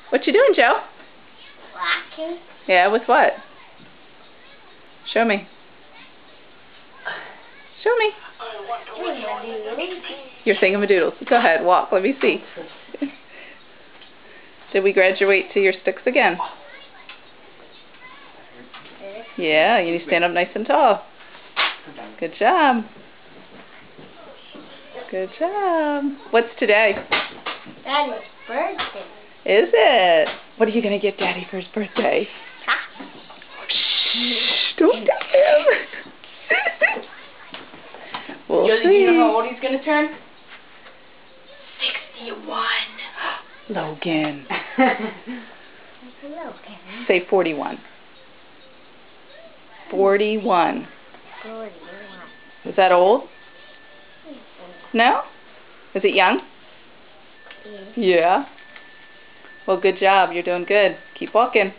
What you doing, Joe? Walking. Yeah, with what? Show me. Show me. You're thingamadoodles. Go ahead, walk. Let me see. Did we graduate to your sticks again? Yeah, you need to stand up nice and tall. Good job. Good job. What's today? Daddy's birthday. Is it? What are you going to get Daddy for his birthday? Shh, don't tell him. We'll Josie, see. do you know how old he's going to turn? 61. Logan. Logan. Say 41. 41. 41. Is that old? No? Is it young? Yeah. Well, good job. You're doing good. Keep walking.